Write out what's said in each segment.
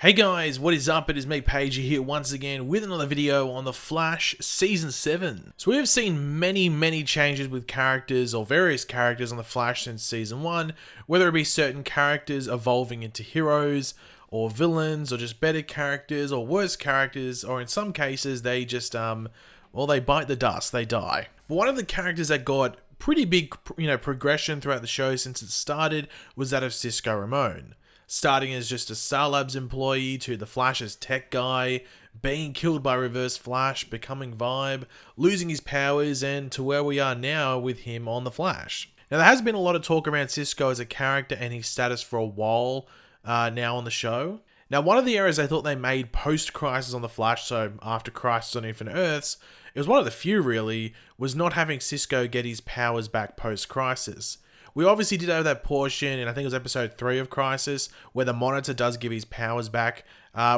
Hey guys, what is up? It is me, Pagey, here once again with another video on The Flash Season 7. So we have seen many changes with characters or various characters on The Flash since Season 1, whether it be certain characters evolving into heroes, or villains, or just better characters, or worse characters, or in some cases they just, well, they bite the dust, they die. But one of the characters that got pretty big, progression throughout the show since it started was that of Cisco Ramon. Starting as just a Star Labs employee to the Flash's tech guy, being killed by Reverse Flash, becoming Vibe, losing his powers, and to where we are now with him on the Flash. Now there has been a lot of talk around Cisco as a character and his status for a while now on the show. Now one of the errors I thought they made post-Crisis on the Flash, so after Crisis on Infinite Earths, it was one of the few really, was not having Cisco get his powers back post-Crisis. We obviously did have that portion, and I think it was episode 3 of Crisis, where the Monitor does give his powers back,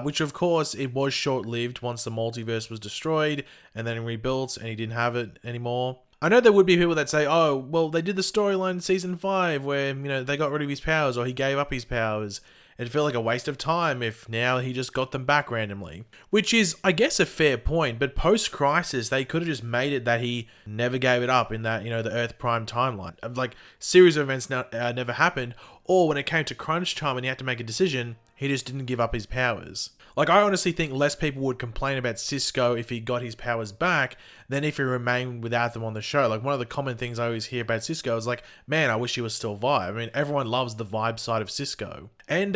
which of course, it was short-lived once the multiverse was destroyed, and then rebuilt, and he didn't have it anymore. I know there would be people that say, oh, well, they did the storyline in Season 5, where, they got rid of his powers, or he gave up his powers. It'd feel like a waste of time if now he just got them back randomly. Which is, I guess, a fair point, but post-Crisis, they could have just made it that he never gave it up in that, the Earth Prime timeline. Like, series of events never happened, or when it came to crunch time and he had to make a decision, he just didn't give up his powers. Like, I honestly think less people would complain about Cisco if he got his powers back than if he remained without them on the show. Like, one of the common things I always hear about Cisco is like, man, I wish he was still Vibe. I mean, everyone loves the Vibe side of Cisco. And,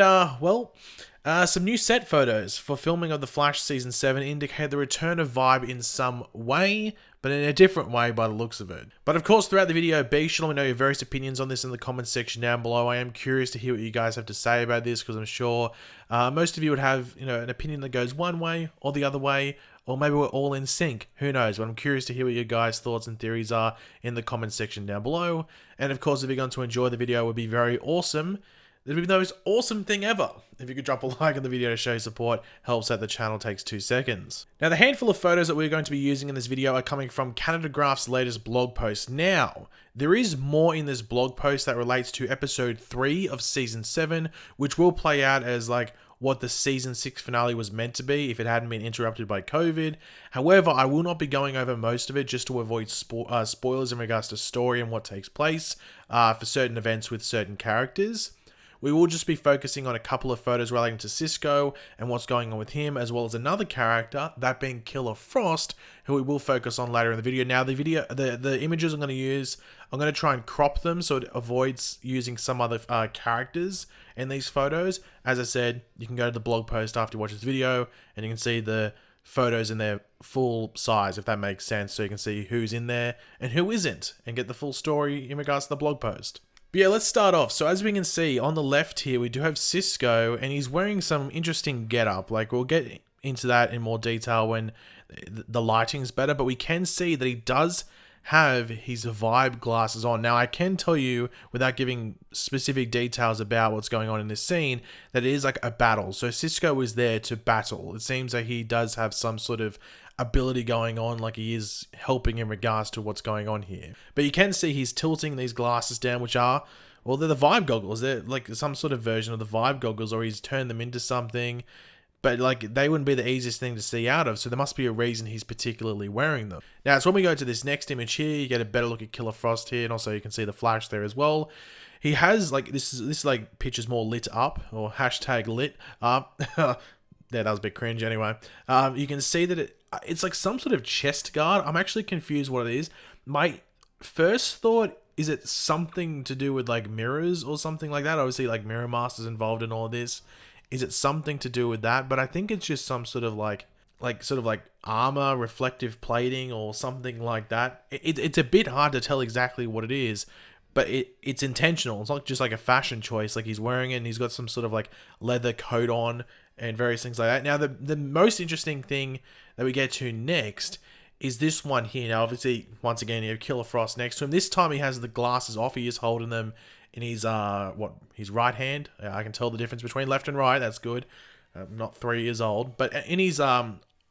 some new set photos for filming of The Flash Season 7 indicate the return of Vibe in some way, but in a different way by the looks of it. But of course, throughout the video, be sure to let me know your various opinions on this in the comments section down below. I am curious to hear what you guys have to say about this, because I'm sure most of you would have, an opinion that goes one way or the other way, or maybe we're all in sync. Who knows? But I'm curious to hear what your guys' thoughts and theories are in the comments section down below. And of course, if you're going to enjoy the video, it would be very awesome. It'd be the most awesome thing ever if you could drop a like on the video to show your support. Helps out the channel, takes 2 seconds. Now, the handful of photos that we're going to be using in this video are coming from Canada Graph's latest blog post. Now, there is more in this blog post that relates to episode 3 of season 7, which will play out as like what the season 6 finale was meant to be if it hadn't been interrupted by COVID. However, I will not be going over most of it just to avoid spoilers in regards to story and what takes place for certain events with certain characters. We will just be focusing on a couple of photos relating to Cisco and what's going on with him, as well as another character, that being Killer Frost, who we will focus on later in the video. Now, the images I'm going to use, I'm going to try and crop them so it avoids using some other characters in these photos. As I said, you can go to the blog post after you watch this video, and you can see the photos in their full size, if that makes sense, so you can see who's in there and who isn't, and get the full story in regards to the blog post. But yeah, let's start off. So as we can see on the left here, we do have Cisco, and he's wearing some interesting getup. Like, we'll get into that in more detail when the lighting's better, but we can see that he does have his Vibe glasses on. Now, I can tell you, without giving specific details about what's going on in this scene, that it is like a battle. So Cisco is there to battle. It seems like he does have some sort of ability going on, like he is helping in regards to what's going on here. But you can see he's tilting these glasses down, which are, well, they're the Vibe goggles. They're like some sort of version of the Vibe goggles, or he's turned them into something. But like, they wouldn't be the easiest thing to see out of, so there must be a reason he's particularly wearing them. Now, so when we go to this next image here, you get a better look at Killer Frost here, and also you can see the Flash there as well. He has, like, this like, picture's more lit up, or hashtag lit up. Yeah, that was a bit cringe anyway. You can see that it's like some sort of chest guard. I'm actually confused what it is. My first thought, is it something to do with like mirrors or something like that? Obviously, like Mirror Master's involved in all of this. Is it something to do with that? But I think it's just some sort of like armor, reflective plating or something like that. It's a bit hard to tell exactly what it is, but it's intentional. It's not just like a fashion choice. Like, he's wearing it and he's got some sort of like leather coat on and various things like that. Now, the most interesting thing that we get to next is this one here. Now, obviously, once again, you have Killer Frost next to him. This time he has the glasses off. He is holding them in his, his right hand. I can tell the difference between left and right. That's good. I'm not 3 years old. But in his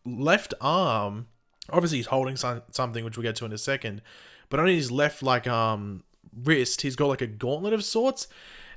left arm, obviously he's holding something, which we'll get to in a second. But on his left, wrist, he's got like a gauntlet of sorts.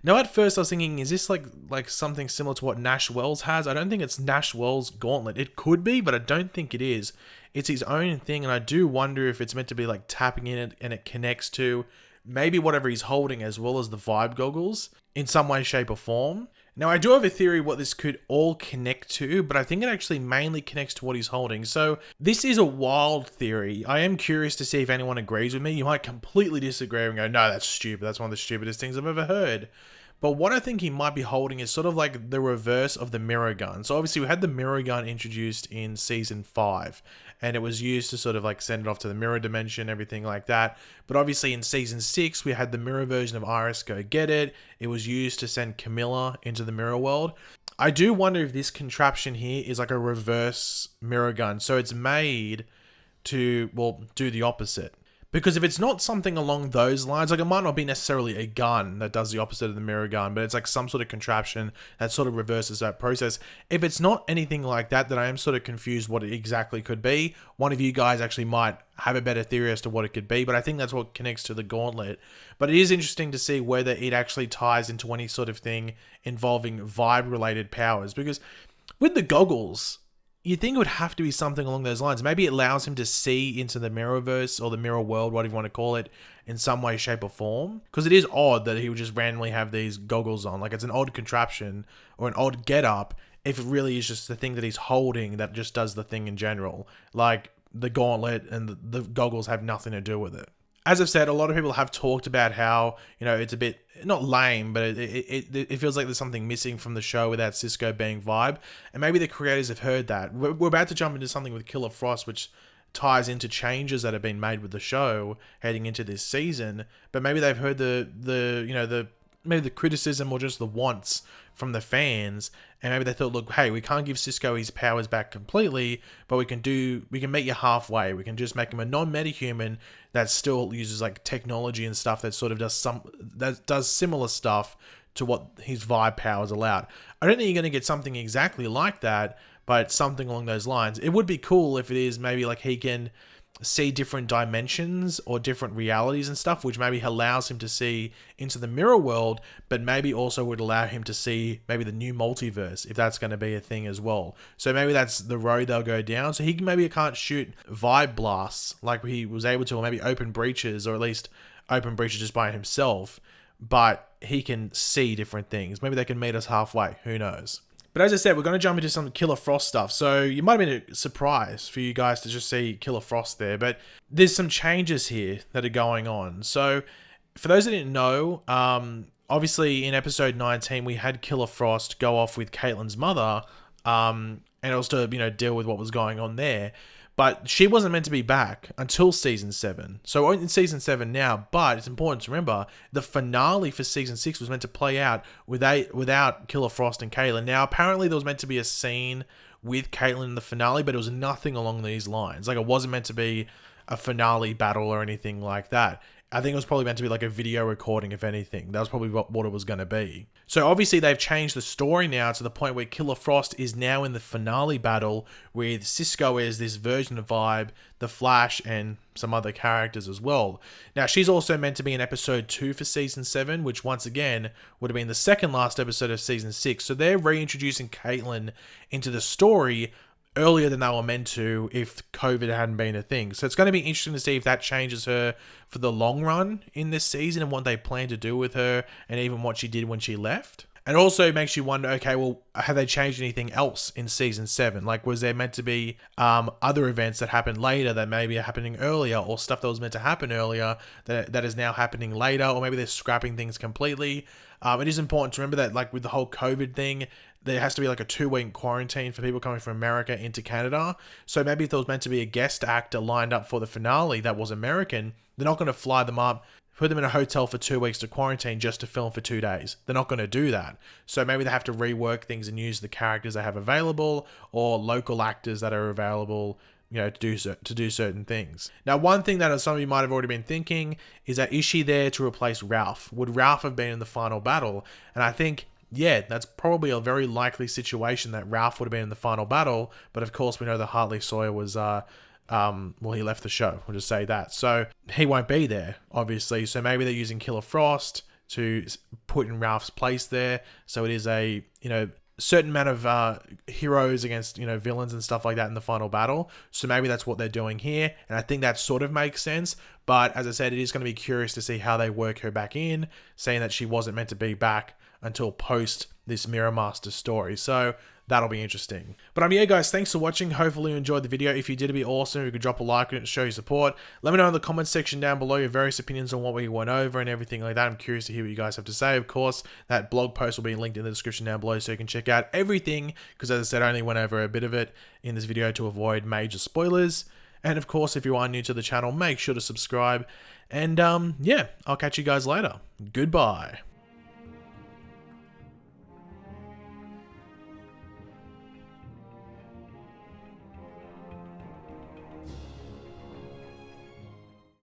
Now, at first I was thinking, is this like something similar to what Nash Wells has? I don't think it's Nash Wells' gauntlet. It could be, but I don't think it is. It's his own thing, and I do wonder if it's meant to be like tapping in it and it connects to maybe whatever he's holding as well as the vibe goggles in some way, shape, or form. Now, I do have a theory what this could all connect to, but I think it actually mainly connects to what he's holding. So this is a wild theory. I am curious to see if anyone agrees with me. You might completely disagree and go, no, that's stupid. That's one of the stupidest things I've ever heard. But what I think he might be holding is sort of like the reverse of the mirror gun. So obviously we had the mirror gun introduced in season 5, and it was used to sort of like send it off to the mirror dimension, everything like that. But obviously in season 6, we had the mirror version of Iris go get it. It was used to send Camilla into the mirror world. I do wonder if this contraption here is like a reverse mirror gun. So it's made to, well, do the opposite. Because if it's not something along those lines, like it might not be necessarily a gun that does the opposite of the mirror gun, but it's like some sort of contraption that sort of reverses that process. If it's not anything like that, then I am sort of confused what it exactly could be. One of you guys actually might have a better theory as to what it could be, but I think that's what connects to the gauntlet. But it is interesting to see whether it actually ties into any sort of thing involving vibe-related powers. Because with the goggles, you think it would have to be something along those lines. Maybe it allows him to see into the mirrorverse or the mirror world, whatever you want to call it, in some way, shape, or form. Because it is odd that he would just randomly have these goggles on. Like, it's an odd contraption or an odd get-up if it really is just the thing that he's holding that just does the thing in general. Like, the gauntlet and the goggles have nothing to do with it. As I've said, a lot of people have talked about how, you know, it's a bit, not lame, but it feels like there's something missing from the show without Cisco being vibe. And maybe the creators have heard that. We're about to jump into something with Killer Frost, which ties into changes that have been made with the show heading into this season. But maybe they've heard maybe the criticism or just the wants from the fans, and maybe they thought, look, hey, we can't give Cisco his powers back completely, but we can meet you halfway. We can just make him a non-metahuman that still uses like technology and stuff that sort of does similar stuff to what his vibe powers allowed. I don't think you're going to get something exactly like that, but something along those lines. It would be cool if it is maybe like he can see different dimensions or different realities and stuff, which maybe allows him to see into the mirror world, but maybe also would allow him to see maybe the new multiverse, if that's going to be a thing as well. So maybe that's the road they'll go down. So he maybe can't shoot vibe blasts like he was able to, or maybe open breaches, or at least open breaches just by himself, but he can see different things. Maybe they can meet us halfway. Who knows? But as I said, we're going to jump into some Killer Frost stuff. So you might have been a surprise for you guys to just see Killer Frost there. But there's some changes here that are going on. So for those that didn't know, obviously in episode 19, we had Killer Frost go off with Caitlyn's mother. And it was to, deal with what was going on there. But she wasn't meant to be back until season 7. So we're in season 7 now, but it's important to remember the finale for season 6 was meant to play out without Killer Frost and Caitlyn. Now, apparently there was meant to be a scene with Caitlyn in the finale, but it was nothing along these lines. Like, it wasn't meant to be a finale battle or anything like that. I think it was probably meant to be like a video recording, if anything. That was probably what it was going to be. So obviously they've changed the story now to the point where Killer Frost is now in the finale battle with Cisco as this version of Vibe, The Flash, and some other characters as well. Now, she's also meant to be in episode 2 for season 7, which once again would have been the second last episode of season 6. So they're reintroducing Caitlyn into the story earlier than they were meant to if COVID hadn't been a thing. So it's going to be interesting to see if that changes her for the long run in this season and what they plan to do with her, and even what she did when she left. And also makes you wonder, okay, well, have they changed anything else in season 7? Like, was there meant to be other events that happened later that maybe are happening earlier, or stuff that was meant to happen earlier that is now happening later, or maybe they're scrapping things completely? It is important to remember that, like, with the whole COVID thing, there has to be like a 2-week quarantine for people coming from America into Canada. So maybe if there was meant to be a guest actor lined up for the finale that was American, they're not going to fly them up, put them in a hotel for 2 weeks to quarantine just to film for 2 days. They're not going to do that. So maybe they have to rework things and use the characters they have available, or local actors that are available, to do certain things. Now, one thing that some of you might have already been thinking is that, is she there to replace Ralph? Would Ralph have been in the final battle? And I think, yeah, that's probably a very likely situation that Ralph would have been in the final battle. But of course, we know that Hartley Sawyer was, he left the show. We'll just say that. So he won't be there, obviously. So maybe they're using Killer Frost to put in Ralph's place there. So it is a, certain amount of heroes against, villains and stuff like that in the final battle. So maybe that's what they're doing here. And I think that sort of makes sense. But as I said, it is going to be curious to see how they work her back in, saying that she wasn't meant to be back until post this Mirror Master story. So that'll be interesting. But yeah, guys, thanks for watching. Hopefully you enjoyed the video. If you did, it'd be awesome if you could drop a like on it to show your support. Let me know in the comments section down below your various opinions on what we went over and everything like that. I'm curious to hear what you guys have to say. Of course, that blog post will be linked in the description down below so you can check out everything, because as I said, I only went over a bit of it in this video to avoid major spoilers. And of course, if you are new to the channel, make sure to subscribe. And yeah, I'll catch you guys later. Goodbye.